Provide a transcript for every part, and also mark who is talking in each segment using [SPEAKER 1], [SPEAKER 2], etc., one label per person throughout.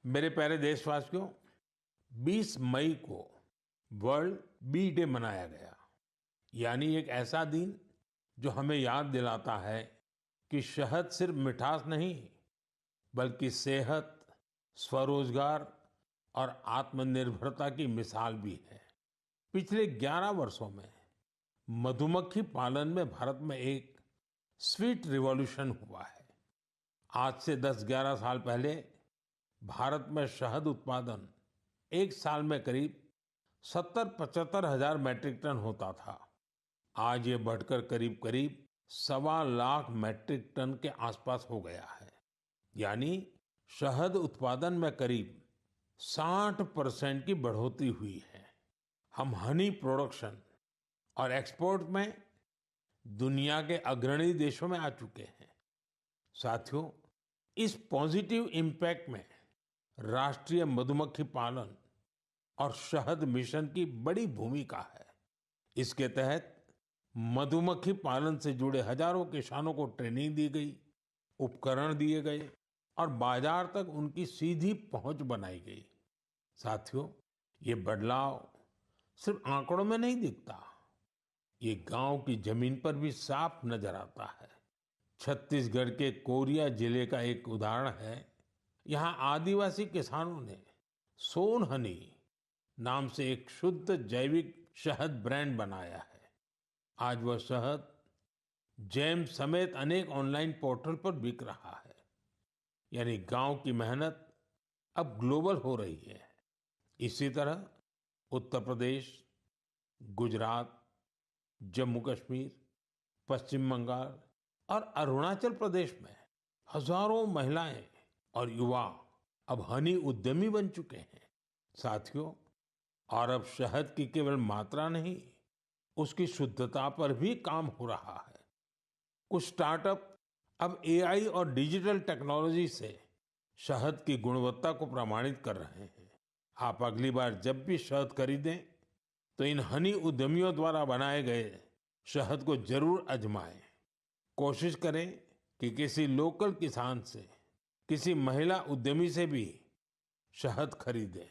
[SPEAKER 1] मेरे प्यारे देशवासियों, 20 मई को वर्ल्ड बी डे मनाया गया। यानी एक ऐसा दिन जो हमें याद दिलाता है कि शहद सिर्फ मिठास नहीं, बल्कि सेहत, स्वरोजगार और आत्मनिर्भरता की मिसाल भी है। पिछले 11 वर्षों में मधुमक्खी पालन में भारत में एक स्वीट रिवॉल्यूशन हुआ है। आज से 10-11 साल पहले भारत में शहद उत्पादन एक साल में करीब 70-75 हजार मैट्रिक टन होता था। आज ये बढ़कर करीब करीब 1.25 लाख मैट्रिक टन के आसपास हो गया है। यानी शहद उत्पादन में करीब 60% की बढ़ोतरी हुई है। हम हनी प्रोडक्शन और एक्सपोर्ट में दुनिया के अग्रणी देशों में आ चुके हैं। साथियों, इस पॉजिटिव इम्पैक्ट में राष्ट्रीय मधुमक्खी पालन और शहद मिशन की बड़ी भूमिका है। इसके तहत मधुमक्खी पालन से जुड़े हजारों किसानों को ट्रेनिंग दी गई, उपकरण दिए गए और बाजार तक उनकी सीधी पहुंच बनाई गई। साथियों, ये बदलाव सिर्फ आंकड़ों में नहीं दिखता, ये गांव की जमीन पर भी साफ नजर आता है। छत्तीसगढ़ के कोरिया जिले का एक उदाहरण है। यहाँ आदिवासी किसानों ने सोन हनी नाम से एक शुद्ध जैविक शहद ब्रांड बनाया है। आज वह शहद जैम समेत अनेक ऑनलाइन पोर्टल पर बिक रहा है। यानी गांव की मेहनत अब ग्लोबल हो रही है। इसी तरह उत्तर प्रदेश, गुजरात, जम्मू कश्मीर, पश्चिम बंगाल और अरुणाचल प्रदेश में हजारों महिलाएं और युवा अब हनी उद्यमी बन चुके हैं। साथियों, और अब शहद की केवल मात्रा नहीं, उसकी शुद्धता पर भी काम हो रहा है। कुछ स्टार्टअप अब एआई और डिजिटल टेक्नोलॉजी से शहद की गुणवत्ता को प्रमाणित कर रहे हैं। आप अगली बार जब भी शहद खरीदें तो इन हनी उद्यमियों द्वारा बनाए गए शहद को जरूर आजमाएं। कोशिश करें कि किसी लोकल किसान से, किसी महिला उद्यमी से भी शहद खरीदें,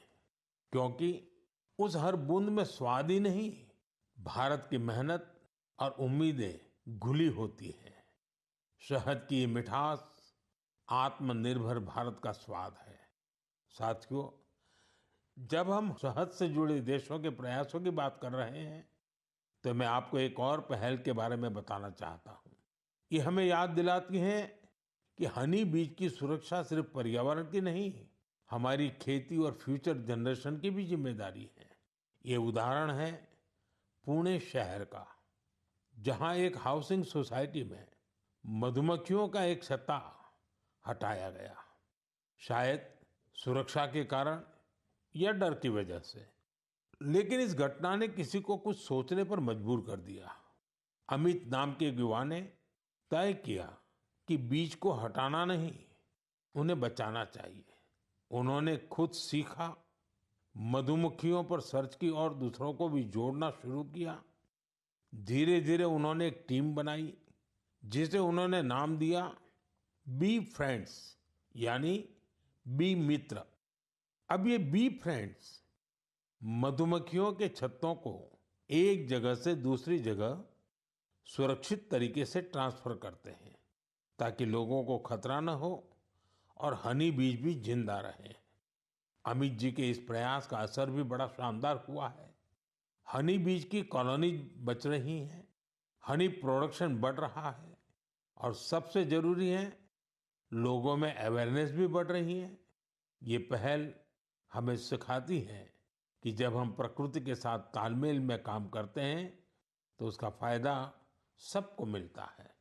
[SPEAKER 1] क्योंकि उस हर बूंद में स्वाद ही नहीं, भारत की मेहनत और उम्मीदें घुली होती हैं। शहद की ये मिठास आत्मनिर्भर भारत का स्वाद है। साथियों, जब हम शहद से जुड़े देशों के प्रयासों की बात कर रहे हैं, तो मैं आपको एक और पहल के बारे में बताना चाहता हूं। ये हमें याद दिलाती है कि हनी बीज की सुरक्षा सिर्फ पर्यावरण की नहीं, हमारी खेती और फ्यूचर जनरेशन की भी जिम्मेदारी है। ये उदाहरण है पुणे शहर का, जहां एक हाउसिंग सोसाइटी में मधुमक्खियों का एक छत्ता हटाया गया। शायद सुरक्षा के कारण या डर की वजह से, लेकिन इस घटना ने किसी को कुछ सोचने पर मजबूर कर दिया। अमित नाम के एक युवा ने तय किया कि बीज को हटाना नहीं, उन्हें बचाना चाहिए। उन्होंने खुद सीखा, मधुमक्खियों पर सर्च की और दूसरों को भी जोड़ना शुरू किया। धीरे धीरे उन्होंने एक टीम बनाई, जिसे उन्होंने नाम दिया बी फ्रेंड्स, यानी बी मित्र। अब ये बी फ्रेंड्स मधुमक्खियों के छत्तों को एक जगह से दूसरी जगह सुरक्षित तरीके से ट्रांसफर करते हैं, ताकि लोगों को खतरा न हो और हनी बीज भी जिंदा रहे। अमित जी के इस प्रयास का असर भी बड़ा शानदार हुआ है। हनी बीज की कॉलोनी बच रही है, हनी प्रोडक्शन बढ़ रहा है और सबसे जरूरी है, लोगों में अवेयरनेस भी बढ़ रही है। ये पहल हमें सिखाती है कि जब हम प्रकृति के साथ तालमेल में काम करते हैं, तो उसका फायदा सबको मिलता है।